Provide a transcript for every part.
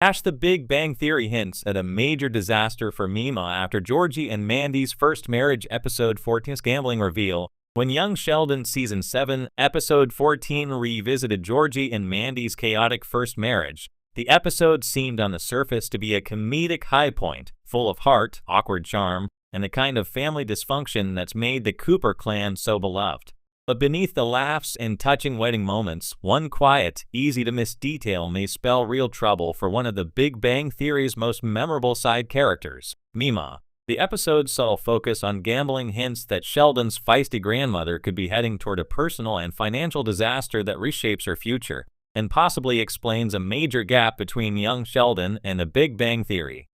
The Big Bang Theory hints at a major disaster for Meemaw after Georgie and Mandy's first marriage. Episode 14's gambling reveal. When Young Sheldon Season 7, Episode 14 revisited Georgie and Mandy's chaotic first marriage, the episode seemed on the surface to be a comedic high point, full of heart, awkward charm, and the kind of family dysfunction that's made the Cooper clan so beloved. But beneath the laughs and touching wedding moments, one quiet, easy-to-miss detail may spell real trouble for one of the Big Bang Theory's most memorable side characters, Meemaw. The episode's subtle focus on gambling hints that Sheldon's feisty grandmother could be heading toward a personal and financial disaster that reshapes her future, and possibly explains a major gap between young Sheldon and the Big Bang Theory.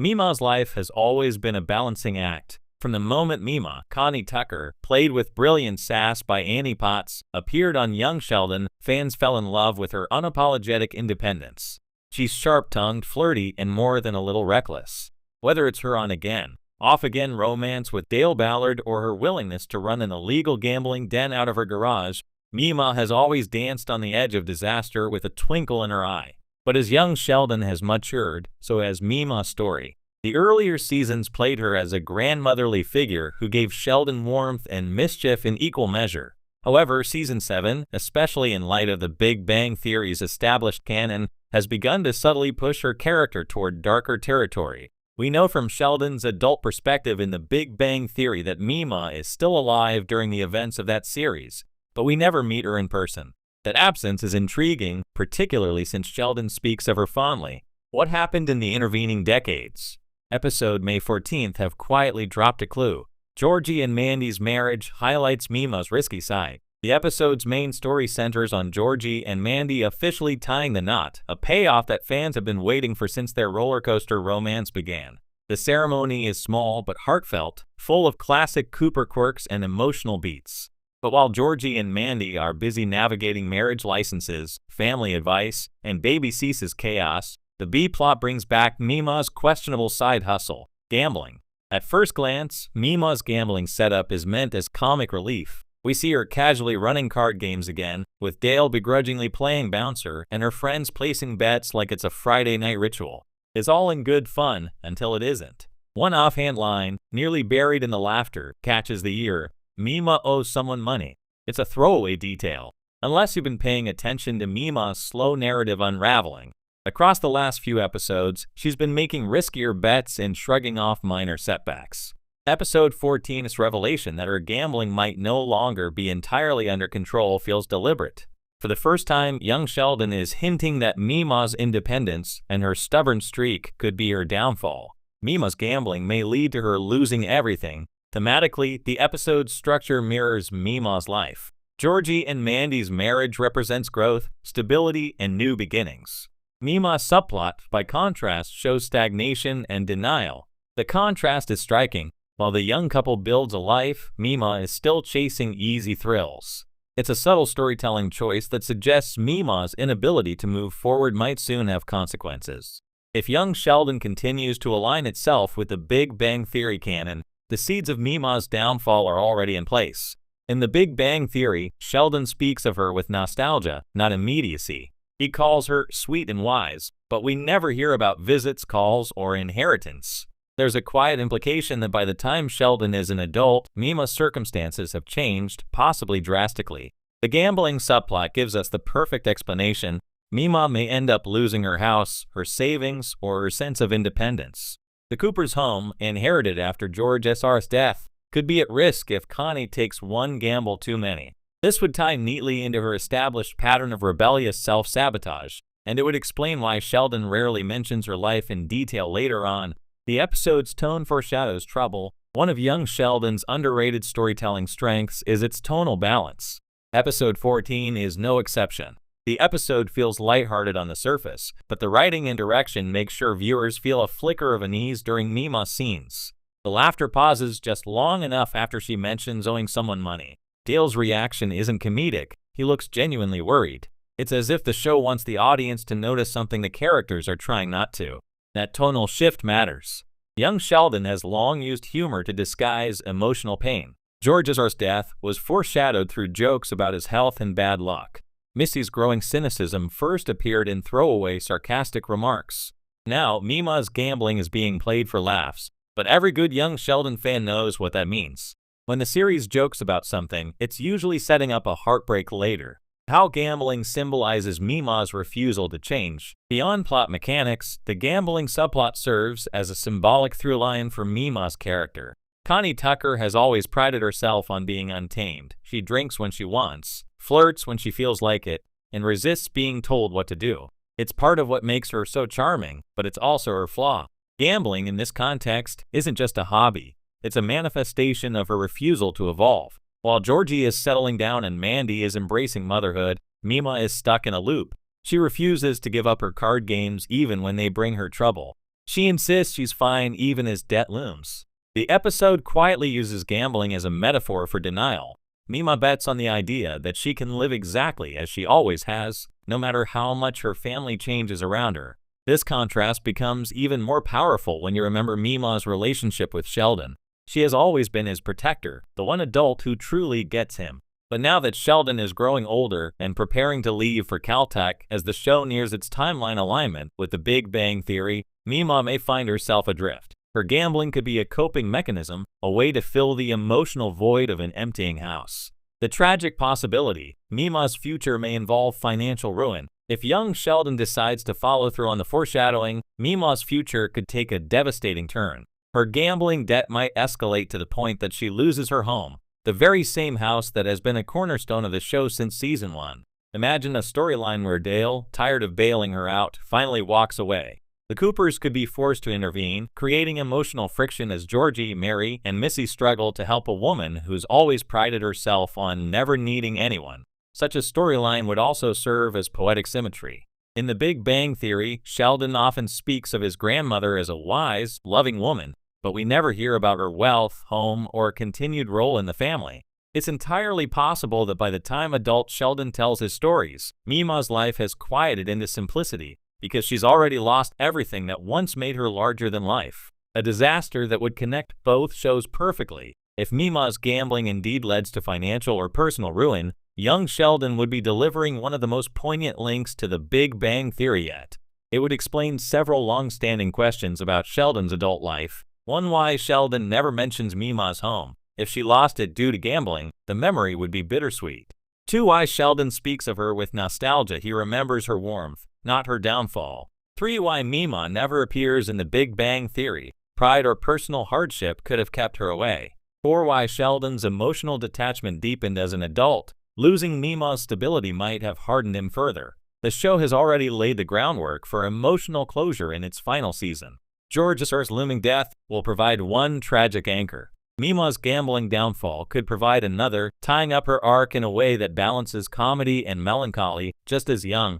Meemaw's life has always been a balancing act. From the moment Meemaw, Connie Tucker, played with brilliant sass by Annie Potts, appeared on Young Sheldon, fans fell in love with her unapologetic independence. She's sharp-tongued, flirty, and more than a little reckless. Whether it's her on-again, off-again romance with Dale Ballard or her willingness to run an illegal gambling den out of her garage, Meemaw has always danced on the edge of disaster with a twinkle in her eye. But as Young Sheldon has matured, so has Meemaw's story. The earlier seasons played her as a grandmotherly figure who gave Sheldon warmth and mischief in equal measure. However, Season 7, especially in light of the Big Bang Theory's established canon, has begun to subtly push her character toward darker territory. We know from Sheldon's adult perspective in the Big Bang Theory that Meemaw is still alive during the events of that series, but we never meet her in person. That absence is intriguing, particularly since Sheldon speaks of her fondly. What happened in the intervening decades? Episode May 14th have quietly dropped a clue. Georgie and Mandy's marriage highlights Meemaw's risky side. The episode's main story centers on Georgie and Mandy officially tying the knot, a payoff that fans have been waiting for since their rollercoaster romance began. The ceremony is small but heartfelt, full of classic Cooper quirks and emotional beats. But while Georgie and Mandy are busy navigating marriage licenses, family advice, and baby Cease's chaos, the B-plot brings back Meemaw's questionable side hustle, gambling. At first glance, Meemaw's gambling setup is meant as comic relief. We see her casually running card games again, with Dale begrudgingly playing bouncer and her friends placing bets like it's a Friday night ritual. It's all in good fun until it isn't. One offhand line, nearly buried in the laughter, catches the ear. Meemaw owes someone money. It's a throwaway detail, unless you've been paying attention to Meemaw's slow narrative unraveling. Across the last few episodes, she's been making riskier bets and shrugging off minor setbacks. Episode 14's revelation that her gambling might no longer be entirely under control feels deliberate. For the first time, Young Sheldon is hinting that Meemaw's independence and her stubborn streak could be her downfall. Meemaw's gambling may lead to her losing everything. Thematically, the episode's structure mirrors Meemaw's life. Georgie and Mandy's marriage represents growth, stability, and new beginnings. Meemaw's subplot, by contrast, shows stagnation and denial. The contrast is striking. While the young couple builds a life, Meemaw is still chasing easy thrills. It's a subtle storytelling choice that suggests Meemaw's inability to move forward might soon have consequences. If Young Sheldon continues to align itself with the Big Bang Theory canon, the seeds of Meemaw's downfall are already in place. In the Big Bang Theory, Sheldon speaks of her with nostalgia, not immediacy. He calls her sweet and wise, but we never hear about visits, calls, or inheritance. There's a quiet implication that by the time Sheldon is an adult, Meemaw's circumstances have changed, possibly drastically. The gambling subplot gives us the perfect explanation. Meemaw may end up losing her house, her savings, or her sense of independence. The Cooper's home, inherited after George S.R.'s death, could be at risk if Connie takes one gamble too many. This would tie neatly into her established pattern of rebellious self-sabotage, and it would explain why Sheldon rarely mentions her life in detail later on. The episode's tone foreshadows trouble. One of Young Sheldon's underrated storytelling strengths is its tonal balance. Episode 14 is no exception. The episode feels lighthearted on the surface, but the writing and direction make sure viewers feel a flicker of unease during Meemaw's scenes. The laughter pauses just long enough after she mentions owing someone money. Dale's reaction isn't comedic. He looks genuinely worried. It's as if the show wants the audience to notice something the characters are trying not to. That tonal shift matters. Young Sheldon has long used humor to disguise emotional pain. George S.R.'s death was foreshadowed through jokes about his health and bad luck. Missy's growing cynicism first appeared in throwaway sarcastic remarks. Now, Meemaw's gambling is being played for laughs, but every good young Sheldon fan knows what that means. When the series jokes about something, it's usually setting up a heartbreak later. How gambling symbolizes Meemaw's refusal to change. Beyond plot mechanics, the gambling subplot serves as a symbolic through-line for Meemaw's character. Connie Tucker has always prided herself on being untamed. She drinks when she wants, flirts when she feels like it, and resists being told what to do. It's part of what makes her so charming, but it's also her flaw. Gambling in this context isn't just a hobby. It's a manifestation of her refusal to evolve. While Georgie is settling down and Mandy is embracing motherhood, Meemaw is stuck in a loop. She refuses to give up her card games even when they bring her trouble. She insists she's fine even as debt looms. The episode quietly uses gambling as a metaphor for denial. Meemaw bets on the idea that she can live exactly as she always has, no matter how much her family changes around her. This contrast becomes even more powerful when you remember Meemaw's relationship with Sheldon. She has always been his protector, the one adult who truly gets him. But now that Sheldon is growing older and preparing to leave for Caltech as the show nears its timeline alignment with the Big Bang Theory, Meemaw may find herself adrift. Her gambling could be a coping mechanism, a way to fill the emotional void of an emptying house. The tragic possibility, Meemaw's future may involve financial ruin. If young Sheldon decides to follow through on the foreshadowing, Meemaw's future could take a devastating turn. Her gambling debt might escalate to the point that she loses her home, the very same house that has been a cornerstone of the show since season 1. Imagine a storyline where Dale, tired of bailing her out, finally walks away. The Coopers could be forced to intervene, creating emotional friction as Georgie, Mary, and Missy struggle to help a woman who's always prided herself on never needing anyone. Such a storyline would also serve as poetic symmetry. In The Big Bang Theory, Sheldon often speaks of his grandmother as a wise, loving woman, but we never hear about her wealth, home, or continued role in the family. It's entirely possible that by the time adult Sheldon tells his stories, Meemaw's life has quieted into simplicity, because she's already lost everything that once made her larger than life. A disaster that would connect both shows perfectly. If Meemaw's gambling indeed leads to financial or personal ruin, young Sheldon would be delivering one of the most poignant links to the Big Bang Theory yet. It would explain several long-standing questions about Sheldon's adult life. One, why Sheldon never mentions Meemaw's home. If she lost it due to gambling, the memory would be bittersweet. 2, why Sheldon speaks of her with nostalgia. He remembers her warmth, not her downfall. 3, why Meemaw never appears in The Big Bang Theory. Pride or personal hardship could have kept her away. 4, why Sheldon's emotional detachment deepened as an adult. Losing Meemaw's stability might have hardened him further. The show has already laid the groundwork for emotional closure in its final season. George's looming death will provide one tragic anchor. Meemaw's gambling downfall could provide another, tying up her arc in a way that balances comedy and melancholy. Just as young